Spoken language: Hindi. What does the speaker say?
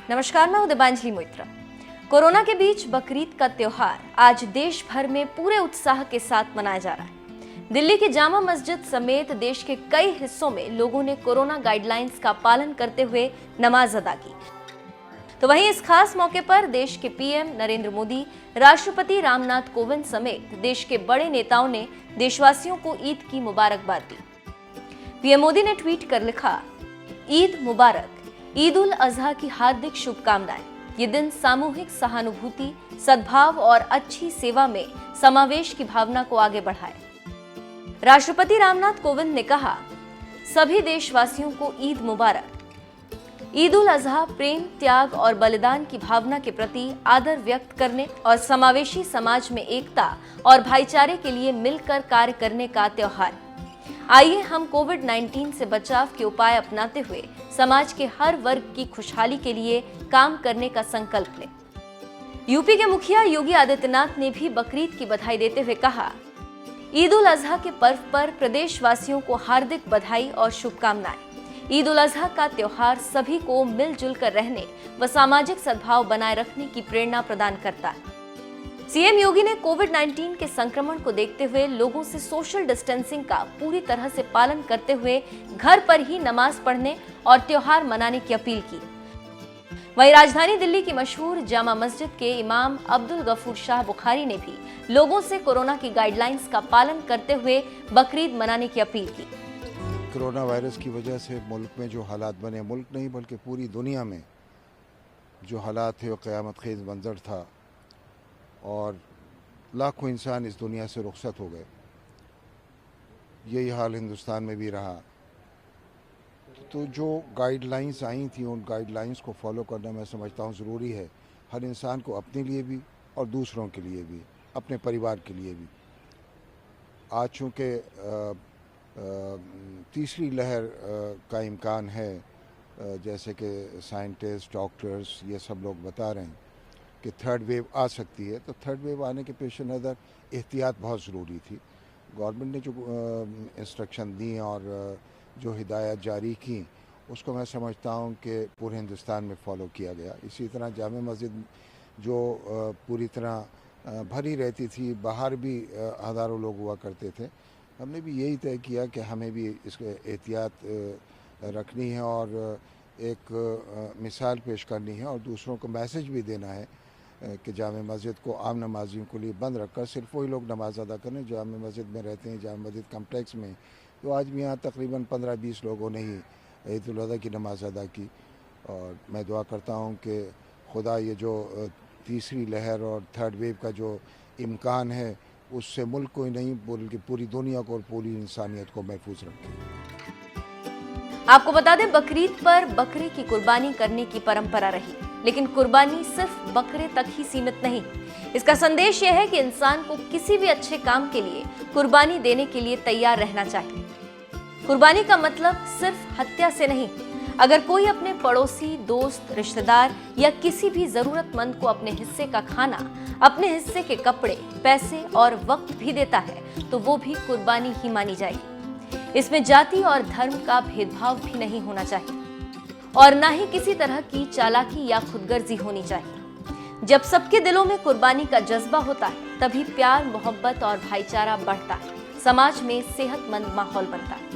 नमस्कार, मैं हूं दिबांजलि मोइत्रा। कोरोना के बीच बकरीद का त्योहार आज देश भर में पूरे उत्साह के साथ मनाया जा रहा है। दिल्ली की जामा मस्जिद समेत देश के कई हिस्सों में लोगों ने कोरोना गाइडलाइंस का पालन करते हुए नमाज अदा की। तो वहीं इस खास मौके पर देश के पीएम नरेंद्र मोदी, राष्ट्रपति रामनाथ कोविंद समेत देश के बड़े नेताओं ने देशवासियों को ईद की मुबारकबाद दी। पीएम मोदी ने ट्वीट कर लिखा, ईद मुबारक, ईद उल अजहा की हार्दिक शुभकामनाएं। ये दिन सामूहिक सहानुभूति, सद्भाव और अच्छी सेवा में समावेश की भावना को आगे बढ़ाए। राष्ट्रपति रामनाथ कोविंद ने कहा, सभी देशवासियों को ईद मुबारक। ईद उल अजहा प्रेम, त्याग और बलिदान की भावना के प्रति आदर व्यक्त करने और समावेशी समाज में एकता और भाईचारे के लिए मिलकर कार्य करने का त्योहार। आइए हम कोविड-19 से बचाव के उपाय अपनाते हुए समाज के हर वर्ग की खुशहाली के लिए काम करने का संकल्प लें। यूपी के मुखिया योगी आदित्यनाथ ने भी बकरीद की बधाई देते हुए कहा, ईद उल अजहा के पर्व पर प्रदेशवासियों को हार्दिक बधाई और शुभकामनाएं। ईद उल अजहा का त्योहार सभी को मिलजुल कर रहने व सामाजिक सद्भाव बनाए रखने की प्रेरणा प्रदान करता है। सीएम योगी ने कोविड-19 के संक्रमण को देखते हुए लोगों से सोशल डिस्टेंसिंग का पूरी तरह से पालन करते हुए घर पर ही नमाज पढ़ने और त्योहार मनाने की अपील की। वहीं राजधानी दिल्ली की मशहूर जामा मस्जिद के इमाम अब्दुल गफूर शाह बुखारी ने भी लोगों से कोरोना की गाइडलाइंस का पालन करते हुए बकरीद मनाने की अपील की। कोरोना वायरस की वजह से मुल्क में जो हालात बने, मुल्क नहीं बल्कि पूरी दुनिया में जो हालात थे वो क़यामत खेज़ मंजर था और लाखों इंसान इस दुनिया से रुखसत हो गए। यही हाल हिंदुस्तान में भी रहा। तो जो गाइडलाइंस आई थी उन गाइडलाइंस को फॉलो करना मैं समझता हूँ ज़रूरी है, हर इंसान को, अपने लिए भी और दूसरों के लिए भी, अपने परिवार के लिए भी। आज चूँकि तीसरी लहर का इम्कान है, जैसे कि साइंटिस्ट, डॉक्टर्स ये सब लोग बता रहे हैं कि थर्ड वेव आ सकती है, तो थर्ड वेव आने के पेश नज़र एहतियात बहुत ज़रूरी थी। गवर्नमेंट ने जो इंस्ट्रक्शन दी और जो हिदायत जारी की उसको मैं समझता हूँ कि पूरे हिंदुस्तान में फ़ॉलो किया गया। इसी तरह जामा मस्जिद जो पूरी तरह भरी रहती थी, बाहर भी हज़ारों लोग हुआ करते थे, हमने भी यही तय किया कि हमें भी इसके एहतियात रखनी है और एक मिसाल पेश करनी है और दूसरों को मैसेज भी देना है कि जामा मस्जिद को आम नमाजियों के लिए बंद रखकर सिर्फ वही लोग नमाज अदा करें जामा मस्जिद में रहते हैं, जामा मस्जिद कम्प्लेक्स में। तो आज भी यहाँ तकरीबन 15-20 लोगों ने ही ईद उल अज़हा की नमाज अदा की और मैं दुआ करता हूँ कि खुदा ये जो तीसरी लहर और थर्ड वेव का जो इम्कान है उससे मुल्क को ही नहीं बल्कि पूरी दुनिया को और पूरी इंसानियत को महफूज रखे। आपको बता दें, बकरीद पर बकरे की कुर्बानी करने की परंपरा रही, लेकिन कुर्बानी सिर्फ बकरे तक ही सीमित नहीं। इसका संदेश यह है कि इंसान को किसी भी अच्छे काम के लिए कुर्बानी देने के लिए तैयार रहना चाहिए। कुर्बानी का मतलब सिर्फ हत्या से नहीं। अगर कोई अपने पड़ोसी, दोस्त, रिश्तेदार या किसी भी जरूरतमंद को अपने हिस्से का खाना, अपने हिस्से के कपड़े, पैसे और वक्त भी देता है तो वो भी कुर्बानी ही मानी जाएगी। इसमें जाति और धर्म का भेदभाव भी नहीं होना चाहिए और ना ही किसी तरह की चालाकी या खुदगर्जी होनी चाहिए। जब सबके दिलों में कुर्बानी का जज्बा होता है तभी प्यार, मोहब्बत और भाईचारा बढ़ता है, समाज में सेहतमंद माहौल बनता है।